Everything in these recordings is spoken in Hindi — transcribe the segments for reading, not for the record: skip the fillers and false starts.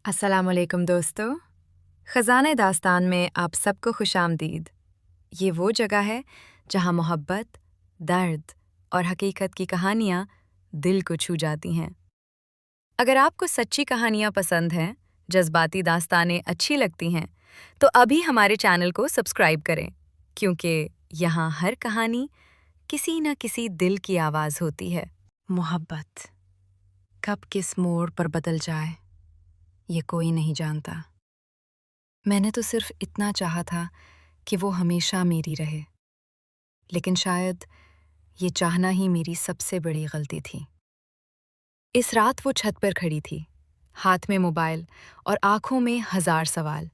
अस्सलामुअलैकुम दोस्तों। ख़ज़ाने दास्तान में आप सबको खुशामदीद। ये वो जगह है जहाँ मोहब्बत, दर्द और हकीकत की कहानियाँ दिल को छू जाती हैं। अगर आपको सच्ची कहानियाँ पसंद हैं, जज्बाती दास्तानें अच्छी लगती हैं, तो अभी हमारे चैनल को सब्सक्राइब करें, क्योंकि यहाँ हर कहानी किसी न किसी दिल की आवाज़ होती है। मोहब्बत कब किस मोड़ पर बदल जाए, ये कोई नहीं जानता। मैंने तो सिर्फ इतना चाहा था कि वो हमेशा मेरी रहे, लेकिन शायद ये चाहना ही मेरी सबसे बड़ी गलती थी। इस रात वो छत पर खड़ी थी, हाथ में मोबाइल और आंखों में हजार सवाल।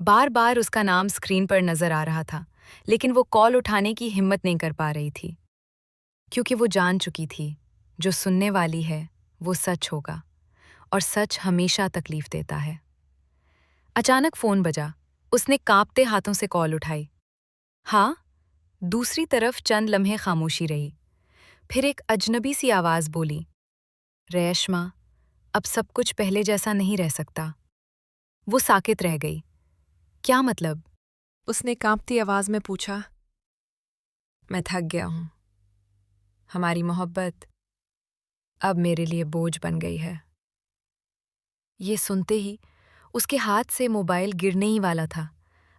बार बार उसका नाम स्क्रीन पर नजर आ रहा था, लेकिन वो कॉल उठाने की हिम्मत नहीं कर पा रही थी, क्योंकि वो जान चुकी थी जो सुनने वाली है वो सच होगा, और सच हमेशा तकलीफ देता है। अचानक फोन बजा। उसने कांपते हाथों से कॉल उठाई। हाँ। दूसरी तरफ चंद लम्हे खामोशी रही। फिर एक अजनबी सी आवाज बोली, रेशमा, अब सब कुछ पहले जैसा नहीं रह सकता। वो साकित रह गई। क्या मतलब? उसने कांपती आवाज में पूछा। मैं थक गया हूं। हमारी मोहब्बत अब मेरे लिए बोझ बन गई है। ये सुनते ही उसके हाथ से मोबाइल गिरने ही वाला था।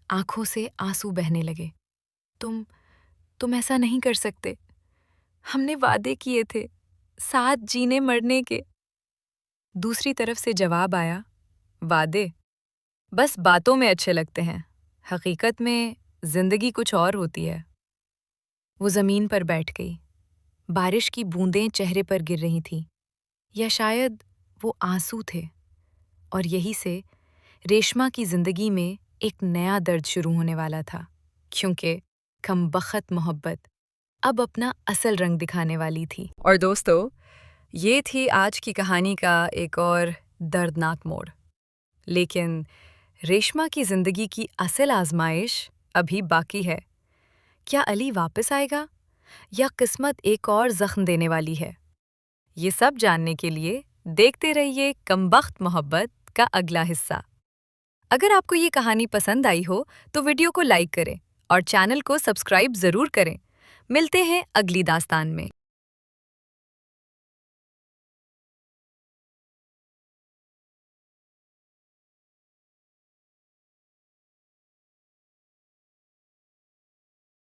आंखों से आंसू बहने लगे। तुम ऐसा नहीं कर सकते। हमने वादे किए थे, साथ जीने मरने के। दूसरी तरफ से जवाब आया, वादे बस बातों में अच्छे लगते हैं, हकीकत में जिंदगी कुछ और होती है। वो जमीन पर बैठ गई। बारिश की बूंदें चेहरे पर गिर रही थीं, या शायद वो आंसू थे। और यही से रेशमा की जिंदगी में एक नया दर्द शुरू होने वाला था, क्योंकि कमबख्त मोहब्बत अब अपना असल रंग दिखाने वाली थी। और दोस्तों, ये थी आज की कहानी का एक और दर्दनाक मोड़। लेकिन रेशमा की जिंदगी की असल आजमाइश अभी बाकी है। क्या अली वापस आएगा, या किस्मत एक और जख्म देने वाली है? ये सब जानने के लिए देखते रहिए कमबख्त मोहब्बत का अगला हिस्सा। अगर आपको ये कहानी पसंद आई हो तो वीडियो को लाइक करें और चैनल को सब्सक्राइब जरूर करें। मिलते हैं अगली दास्तान में।